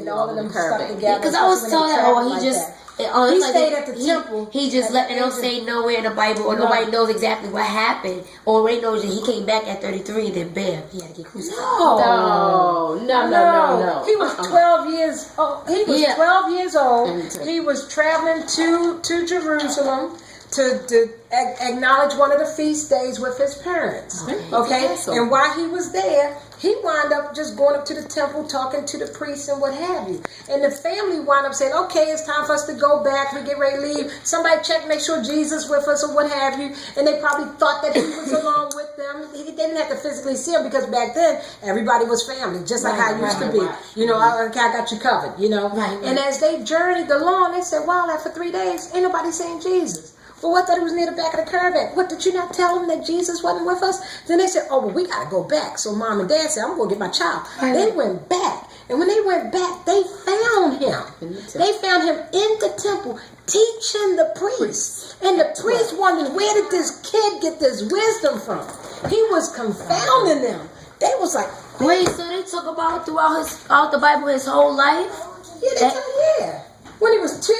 And all of them stuck together. Because I was told that, he just... He stayed at the temple. He just let, and don't say nowhere in the Bible, or nobody knows exactly what happened. Or they knows that he came back at 33 and then bam, he had to get crucified. No. He was 12 years old. He was 12 years old. He was traveling to Jerusalem to acknowledge one of the feast days with his parents. Okay? And while he was there, he wound up just going up to the temple, talking to the priests and what have you. And the family wound up saying, okay, it's time for us to go back. We get ready to leave. Somebody check, make sure Jesus with us or what have you. And they probably thought that he was along with them. They didn't have to physically see him because back then, everybody was family, just like how it used to be. You know, I got you covered, you know. And as they journeyed along, they said, wow, after 3 days, ain't nobody saying Jesus. Well, I thought it was near the back of the caravan. What, did you not tell them that Jesus wasn't with us? Then they said, oh, well, we got to go back. So mom and dad said, I'm going to get my child. They went back. And when they went back, they found him. They found him in the temple teaching the priests. And the priests wondered, where did this kid get this wisdom from? He was confounding them. They was like, wait, so they talk about throughout the Bible his whole life? Yeah. When he was 2?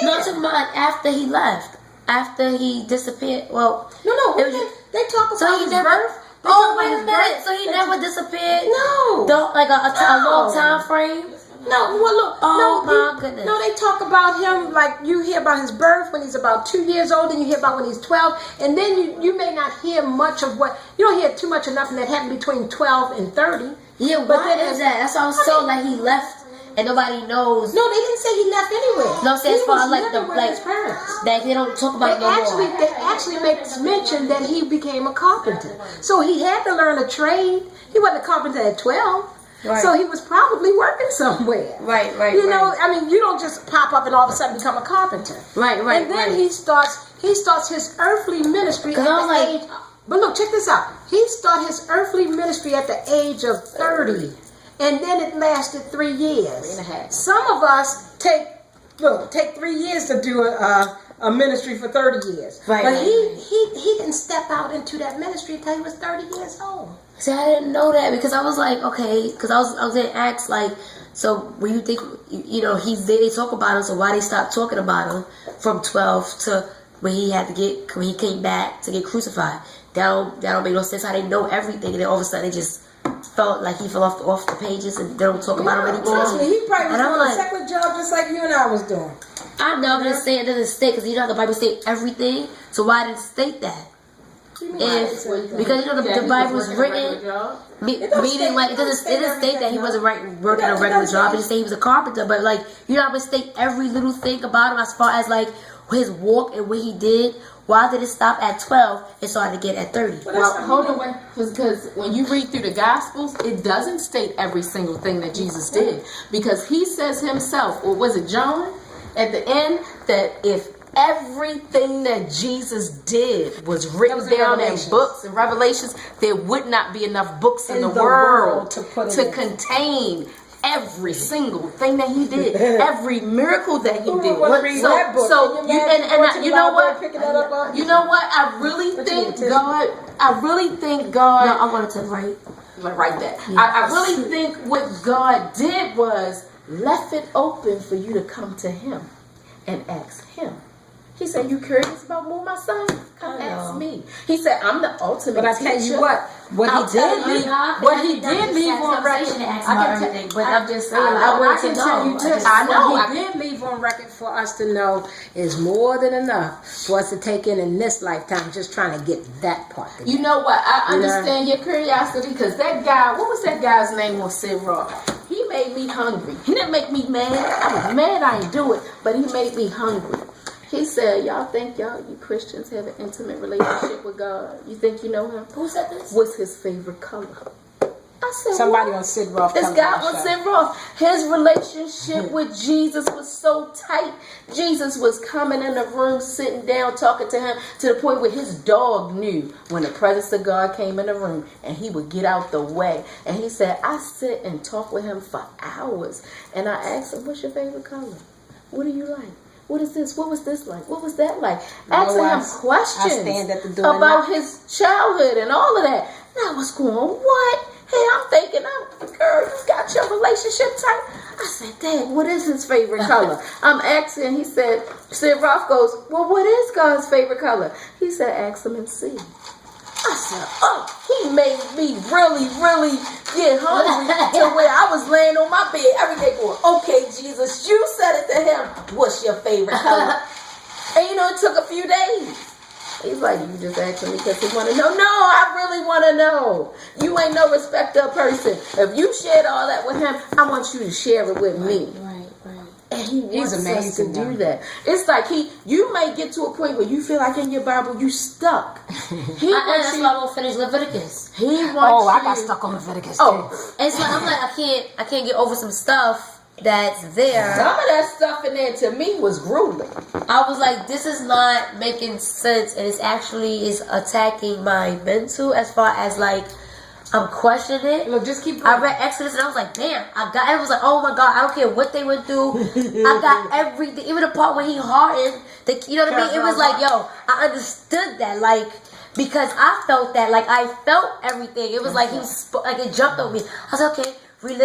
No, I'm talking about after he left. After he disappeared, well... No, they talk about his birth. Wait a minute. So he never disappeared? No. Like a long time frame? No, well, look. My goodness. No, they talk about him, like, you hear about his birth when he's about 2 years old, and you hear about when he's 12, and then you may not hear much of what... You don't hear too much of nothing that happened between 12 and 30. Yeah, but why is that? That's what I was told, like, he left... And nobody knows. No, they didn't say he left anywhere. No, as far as his parents. That they don't talk about it no more. They actually make mention that he became a carpenter. So he had to learn a trade. He wasn't a carpenter at 12. Right. So he was probably working somewhere. Right. You know, I mean, you don't just pop up and all of a sudden become a carpenter. Right. And then he starts his earthly ministry at the age. But look, check this out. He started his earthly ministry at the age of 30. And then it lasted 3 years. 3.5. Some of us take 3 years to do a ministry for 30 years. Right. But he didn't step out into that ministry until he was 30 years old. See, I didn't know that because I was like, okay, because I was going to ask, like, so when you think, you know, they talk about him, so why they stopped talking about him from 12 to when he came back to get crucified? That don't make no sense how they know everything and then all of a sudden they just felt like he fell off the pages and they don't talk about him anymore. Trust me, he probably was doing a secular job just like you and I was doing. I know, I'm just saying it doesn't state, because you know how the Bible states everything, so why did it state that? Because you know the Bible was written, meaning like it doesn't state that he wasn't working a regular job. It just say he was a carpenter, but like you know how it state every little thing about him as far as like his walk and what he did. Why did it stop at 12 and started to get at 30? Well, hold on, because when you read through the Gospels, it doesn't state every single thing that Jesus did. Because he says himself, or was it John, at the end, that if everything that Jesus did was written down in books and Revelations, there would not be enough books in the world to contain every single thing that he did, every miracle that he did. So you know what? You know what? I really think God. No, I wanted to write that. Yeah. I really think what God did was left it open for you to come to Him and ask Him. He said, "You curious about more, my son? Come ask me." He said, "I'm the ultimate teacher." But I tell you what he did leave on record. But I'm just saying, I can tell you this. What he did leave on record for us to know is more than enough for us to take in this lifetime. Just trying to get that part. You know what? I understand your curiosity because that guy. What was that guy's name on Sid Roth? He made me hungry. He didn't make me mad. I was mad I didn't do it, but he made me hungry. He said, y'all think you Christians have an intimate relationship with God? You think you know him? Who said this? What's his favorite color? I said, somebody what? on Sid Roth. This guy on Sid Roth. His relationship with Jesus was so tight. Jesus was coming in the room, sitting down, talking to him to the point where his dog knew when the presence of God came in the room and he would get out the way. And he said, I sit and talk with him for hours. And I asked him, what's your favorite color? What do you like? What is this? What was this like? What was that like? Asking him questions about his childhood and all of that. Now what's going on? What? Hey, I'm thinking, girl, you got your relationship tight. I said, Dad, what is his favorite color? I'm asking. He said, Ralph goes, well, what is God's favorite color? He said, ask him and see. I said, oh, he made me really, really get hungry to where I was laying on my bed every day going, okay, Jesus, you said it to him. What's your favorite color? And it took a few days. He's like, you just asking me because he want to know. No, I really want to know. You ain't no respecter of person. If you shared all that with him, I want you to share it with me. Right. And he's amazing us to do that. It's like you may get to a point where you feel like in your Bible you stuck. That's why I won't finish Leviticus. I got stuck on Leviticus too. And so I'm like, I can't get over some stuff that's there. Some of that stuff in there to me was grueling. I was like, this is not making sense, and it's actually attacking my mental as far as like I'm questioning it. Look, just keep going. I read Exodus and I was like, damn, I was like, oh my God, I don't care what they went through. I got everything. Even the part when he hardened, you know what I mean? It was like, yo, I understood that. Like, because I felt that. Like, I felt everything. It was like like it jumped on me. I was like, okay, read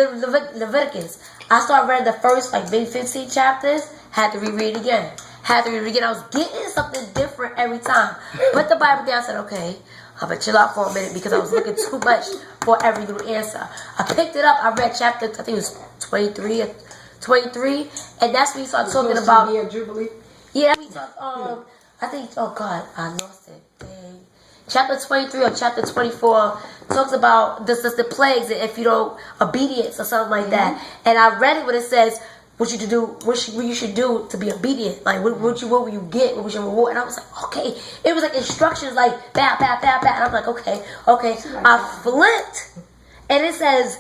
Leviticus. I started reading the first, like, maybe 15 chapters. Had to reread it again. I was getting something different every time. Put the Bible down, said, okay, I'm going to chill out for a minute because I was looking too much for every little answer. I picked it up. I read chapter, I think it was 23, and that's when you start talking about... Year Jubilee? Yeah, we talk, I think, oh God, I lost it. Dang. Chapter 23 or chapter 24 talks about the plagues, if you don't, obedience or something like that. And I read it when it says, what you should do to be obedient. Like, what will you get? What was your reward? And I was like, okay. It was like instructions, like, bow. And I'm like, okay. I flipped. And it says,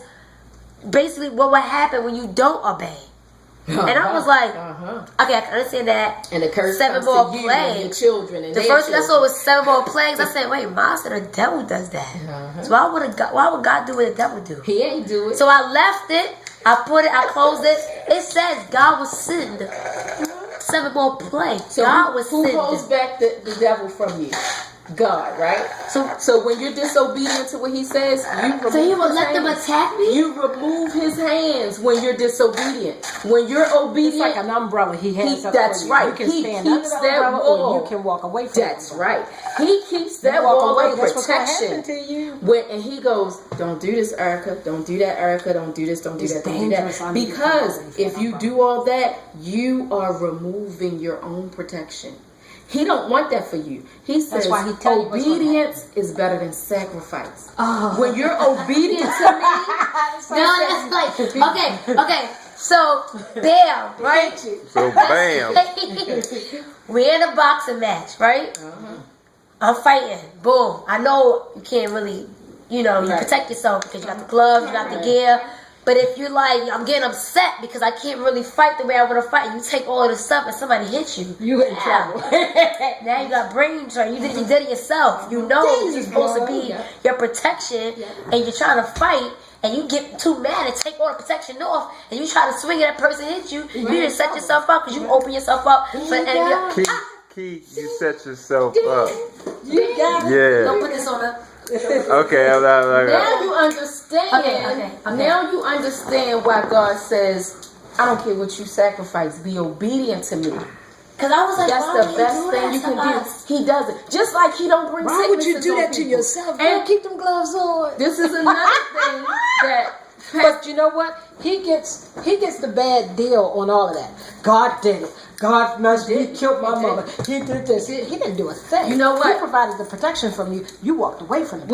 basically, what would happen when you don't obey. And I was like, okay, I can understand that. And the curse 7 comes more to you plagues. And your children and the first thing I saw was 7 more plagues. I said, wait, Ma said the devil does that. So why would God do what the devil do? He ain't do it. So I left it. I closed it. It says God will send 7 more plagues. So God will send. Who holds back the devil from you? God, right? So when you're disobedient to what he says, he will let them attack me? You remove his hands when you're disobedient. When you're obedient, it's like an umbrella he has up that's for you. right. You can stand keeps under the that umbrella wall. or you can walk away from That's it. right. He keeps that wall of protection. To you. And he goes, don't do this, Erica. Don't do that, Erica. Don't do this. Don't do that. Don't do that. Because if you do all that, you are removing your own protection. He don't want that for you. He says obedience is better than sacrifice. When you're obedient to me, that's like okay. So bam, right? So bam. We're in a boxing match, right? I'm fighting. Boom. I know you can't really, you protect yourself because you got the gloves, you got the gear. But if you're like, I'm getting upset because I can't really fight the way I want to fight, you take all of this stuff and somebody hits you. You in trouble. Now you got brain drain. You did it yourself. You know this is supposed to be your protection, and you're trying to fight, and you get too mad and take all the protection off, and you try to swing at that person hit you. You didn't set yourself up because you open yourself up for the enemy. Key, you set yourself up. You got it. Yeah. Don't put this on the... Okay, now you understand. Okay. Now you understand why God says, I don't care what you sacrifice, be obedient to me. Because I was like, that's the best thing you can do. He does it. Just like he don't bring sickness. Why would you do that to yourself? And keep them gloves on. This is another thing that... But you know what? He gets the bad deal on all of that. God did it. God must be killed my mother. He did this. He didn't do a thing. You know what? He provided the protection from you. You walked away from it.